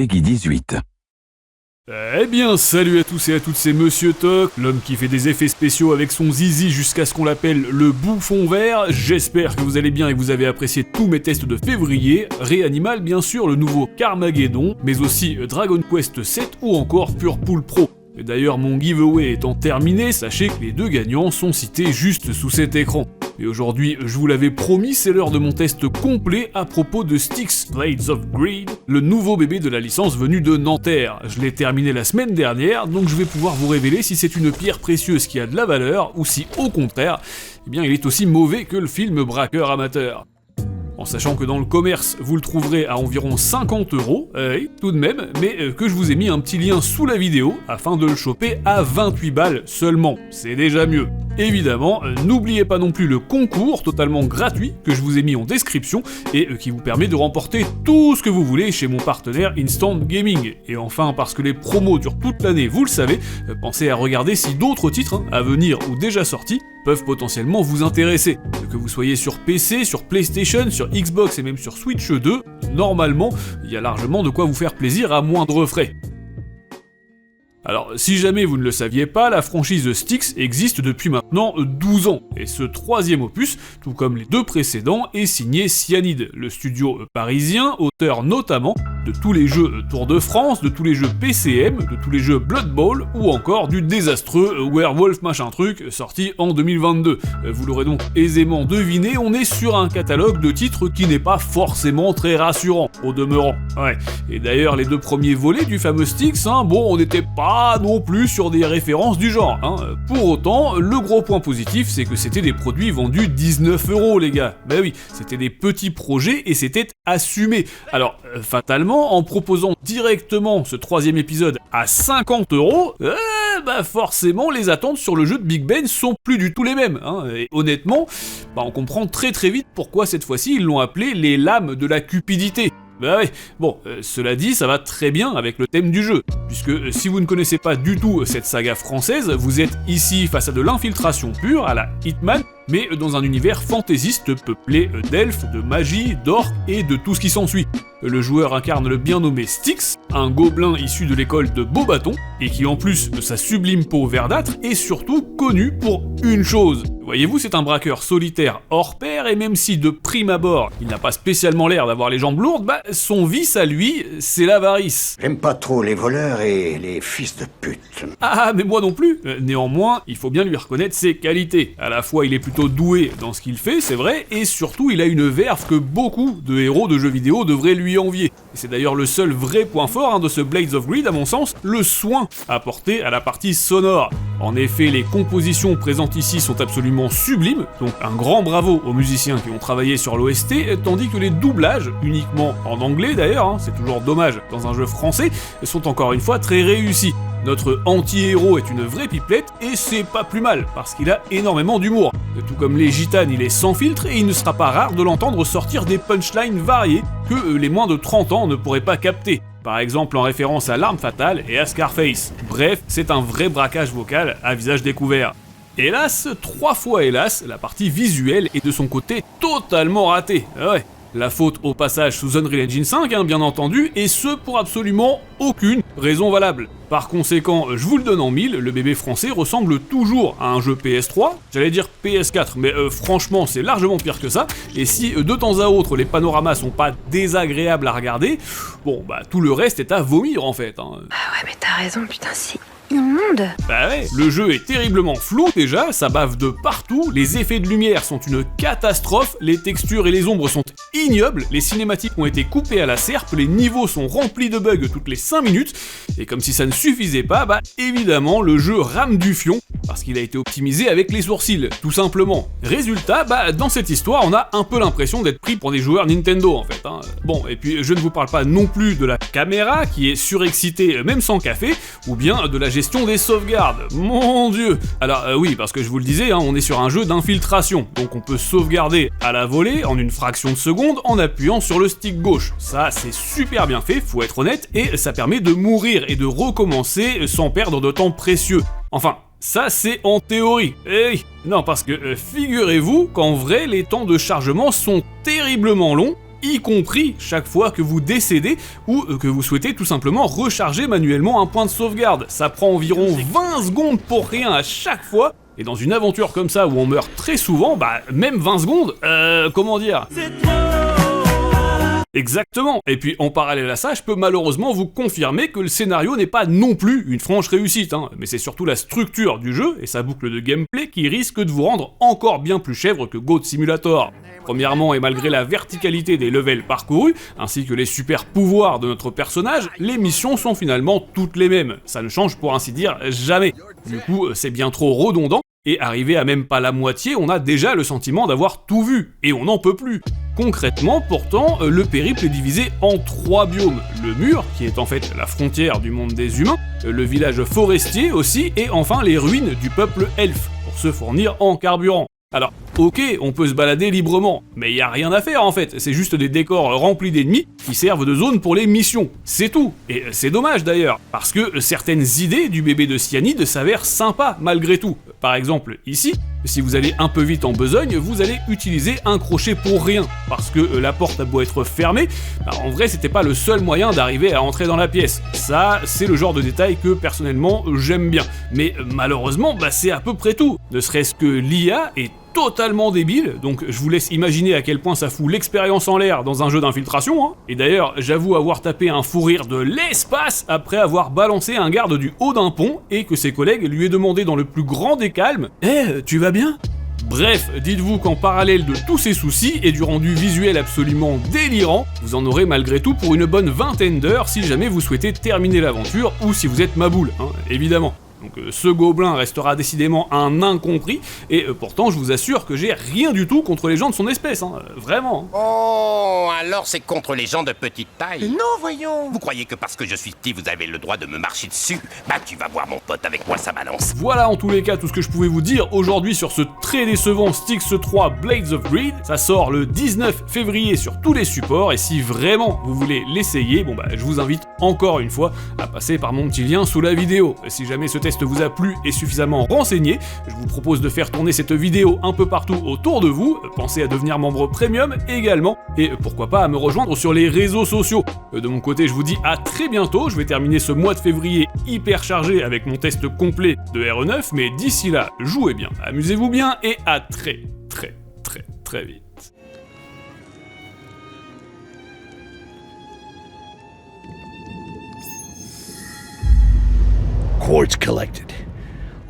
Peggy 18. Eh bien, salut à tous et à toutes, c'est Monsieur Toc, l'homme qui fait des effets spéciaux avec son zizi jusqu'à ce qu'on l'appelle le bouffon vert. J'espère que vous allez bien et que vous avez apprécié tous mes tests de février. Réanimal, bien sûr, le nouveau Carmageddon, mais aussi Dragon Quest 7 ou encore Purple Pro. Et d'ailleurs, mon giveaway étant terminé, sachez que les deux gagnants sont cités juste sous cet écran. Et aujourd'hui, je vous l'avais promis, c'est l'heure de mon test complet à propos de Styx Blades of Greed, le nouveau bébé de la licence venu de Nanterre. Je l'ai terminé la semaine dernière, donc je vais pouvoir vous révéler si c'est une pierre précieuse qui a de la valeur, ou si, au contraire, eh bien, il est aussi mauvais que le film Braqueur amateur. En sachant que dans le commerce, vous le trouverez à environ 50 €, tout de même, mais que je vous ai mis un petit lien sous la vidéo afin de le choper à 28 balles seulement, c'est déjà mieux. Évidemment, n'oubliez pas non plus le concours totalement gratuit que je vous ai mis en description et qui vous permet de remporter tout ce que vous voulez chez mon partenaire Instant Gaming. Et enfin, parce que les promos durent toute l'année, vous le savez, pensez à regarder si d'autres titres, à venir ou déjà sortis, peuvent potentiellement vous intéresser. Que vous soyez sur PC, sur PlayStation, sur Xbox et même sur Switch 2, normalement, il y a largement de quoi vous faire plaisir à moindre frais. Alors, si jamais vous ne le saviez pas, la franchise Styx existe depuis maintenant 12 ans, et ce troisième opus, tout comme les deux précédents, est signé Cyanide, le studio parisien, auteur notamment de tous les jeux Tour de France, de tous les jeux PCM, de tous les jeux Blood Bowl, ou encore du désastreux Werewolf machin truc, sorti en 2022. Vous l'aurez donc aisément deviné, on est sur un catalogue de titres qui n'est pas forcément très rassurant, au demeurant. Ouais, et d'ailleurs les deux premiers volets du fameux Styx, bon, on n'était pas non plus sur des références du genre. Pour autant, le gros point positif, c'est que c'était des produits vendus 19 € les gars. Bah oui, c'était des petits projets et c'était assumé. Alors, fatalement, en proposant directement ce troisième épisode à 50 €, forcément, les attentes sur le jeu de Big Ben sont plus du tout les mêmes. Et honnêtement, on comprend très vite pourquoi cette fois-ci ils l'ont appelé les lames de la cupidité. Bah ouais, bon, cela dit, ça va très bien avec le thème du jeu, puisque si vous ne connaissez pas du tout cette saga française, vous êtes ici face à de l'infiltration pure, à la Hitman, mais dans un univers fantaisiste peuplé d'elfes, de magie, d'orques et de tout ce qui s'ensuit. Le joueur incarne le bien nommé Styx, un gobelin issu de l'école de Beauxbatons, et qui en plus de sa sublime peau verdâtre, est surtout connu pour une chose. Voyez-vous, c'est un braqueur solitaire hors pair, et même si de prime abord, il n'a pas spécialement l'air d'avoir les jambes lourdes, son vice à lui, c'est l'avarice. J'aime pas trop les voleurs et les fils de pute. Ah, mais moi non plus. Néanmoins, il faut bien lui reconnaître ses qualités. À la fois, il est plutôt doué dans ce qu'il fait, c'est vrai, et surtout, il a une verve que beaucoup de héros de jeux vidéo devraient lui envier. Et c'est d'ailleurs le seul vrai point fort de ce Blades of Greed, à mon sens, le soin apporté à la partie sonore. En effet, les compositions présentes ici sont absolument sublimes, donc un grand bravo aux musiciens qui ont travaillé sur l'OST, tandis que les doublages, uniquement en anglais d'ailleurs, c'est toujours dommage dans un jeu français, sont encore une fois très réussis. Notre anti-héros est une vraie pipelette, et c'est pas plus mal, parce qu'il a énormément d'humour. Tout comme les gitanes, il est sans filtre, et il ne sera pas rare de l'entendre sortir des punchlines variées que les moins de 30 ans ne pourraient pas capter. Par exemple en référence à L'Arme Fatale et à Scarface. Bref, c'est un vrai braquage vocal à visage découvert. Hélas, 3 fois hélas, la partie visuelle est de son côté totalement ratée. Ouais. La faute au passage sous Unreal Engine 5, bien entendu, et ce pour absolument aucune raison valable. Par conséquent, je vous le donne en mille, le bébé français ressemble toujours à un jeu PS3, j'allais dire PS4, mais franchement c'est largement pire que ça, et si de temps à autre les panoramas sont pas désagréables à regarder, tout le reste est à vomir en fait. Ah ouais mais t'as raison, putain c'est immonde. Bah ouais, le jeu est terriblement flou déjà, ça bave de partout, les effets de lumière sont une catastrophe, les textures et les ombres sont ignobles, les cinématiques ont été coupées à la serpe, les niveaux sont remplis de bugs toutes les 5 minutes, et comme si ça ne suffisait pas, évidemment le jeu rame du fion, parce qu'il a été optimisé avec les sourcils, tout simplement. Résultat, dans cette histoire, on a un peu l'impression d'être pris pour des joueurs Nintendo en fait. Bon, et puis je ne vous parle pas non plus de la caméra qui est surexcitée même sans café, ou bien de la gestion des sauvegardes. Mon dieu. Alors oui, parce que je vous le disais, on est sur un jeu d'infiltration, donc on peut sauvegarder à la volée en une fraction de seconde en appuyant sur le stick gauche. Ça, c'est super bien fait, faut être honnête, et ça permet de mourir et de recommencer sans perdre de temps précieux. Enfin, ça c'est en théorie. Non, parce que figurez-vous qu'en vrai, les temps de chargement sont terriblement longs, y compris chaque fois que vous décédez ou que vous souhaitez tout simplement recharger manuellement un point de sauvegarde. Ça prend environ 20 secondes pour rien à chaque fois, et dans une aventure comme ça où on meurt très souvent, bah même 20 secondes, comment dire ? Exactement. Et puis en parallèle à ça, je peux malheureusement vous confirmer que le scénario n'est pas non plus une franche réussite, mais c'est surtout la structure du jeu et sa boucle de gameplay qui risque de vous rendre encore bien plus chèvre que Goat Simulator. Premièrement, et malgré la verticalité des levels parcourus, ainsi que les super pouvoirs de notre personnage, les missions sont finalement toutes les mêmes. Ça ne change pour ainsi dire jamais. Du coup, c'est bien trop redondant. Et arrivé à même pas la moitié, on a déjà le sentiment d'avoir tout vu, et on n'en peut plus. Concrètement, pourtant, le périple est divisé en 3 biomes. Le mur, qui est en fait la frontière du monde des humains, le village forestier aussi, et enfin les ruines du peuple elfe, pour se fournir en carburant. Alors, ok, on peut se balader librement, mais y a rien à faire en fait, c'est juste des décors remplis d'ennemis qui servent de zone pour les missions, c'est tout. Et c'est dommage d'ailleurs, parce que certaines idées du bébé de cyanide s'avèrent sympas malgré tout. Par exemple, ici, si vous allez un peu vite en besogne, vous allez utiliser un crochet pour rien, parce que la porte a beau être fermée, bah, en vrai c'était pas le seul moyen d'arriver à entrer dans la pièce. Ça, c'est le genre de détail que personnellement j'aime bien. Mais malheureusement, bah, c'est à peu près tout. Ne serait-ce que l'IA est totalement débile, donc je vous laisse imaginer à quel point ça fout l'expérience en l'air dans un jeu d'infiltration, Et d'ailleurs, j'avoue avoir tapé un fou rire de l'espace après avoir balancé un garde du haut d'un pont et que ses collègues lui aient demandé dans le plus grand des calmes « Eh, tu vas bien ?» Bref, dites-vous qu'en parallèle de tous ces soucis et du rendu visuel absolument délirant, vous en aurez malgré tout pour une bonne vingtaine d'heures si jamais vous souhaitez terminer l'aventure ou si vous êtes Maboule, évidemment. Donc ce gobelin restera décidément un incompris, et pourtant je vous assure que j'ai rien du tout contre les gens de son espèce, vraiment. Oh, alors c'est contre les gens de petite taille. Non, voyons. Vous croyez que parce que je suis petit, vous avez le droit de me marcher dessus? Bah tu vas voir mon pote, avec moi ça balance. Voilà en tous les cas tout ce que je pouvais vous dire aujourd'hui sur ce très décevant Styx 3 Blades of Greed. Ça sort le 19 février sur tous les supports, et si vraiment vous voulez l'essayer, bon bah je vous invite encore une fois à passer par mon petit lien sous la vidéo. Si jamais ce test vous a plu et suffisamment renseigné, je vous propose de faire tourner cette vidéo un peu partout autour de vous, pensez à devenir membre premium également, et pourquoi pas à me rejoindre sur les réseaux sociaux. De mon côté, je vous dis à très bientôt, je vais terminer ce mois de février hyper chargé avec mon test complet de RE9, mais d'ici là, jouez bien, amusez-vous bien, et à très vite. Quartz collected.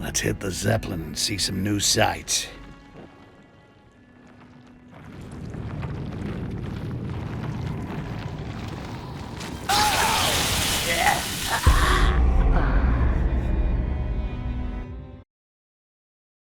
Let's hit the Zeppelin and see some new sights.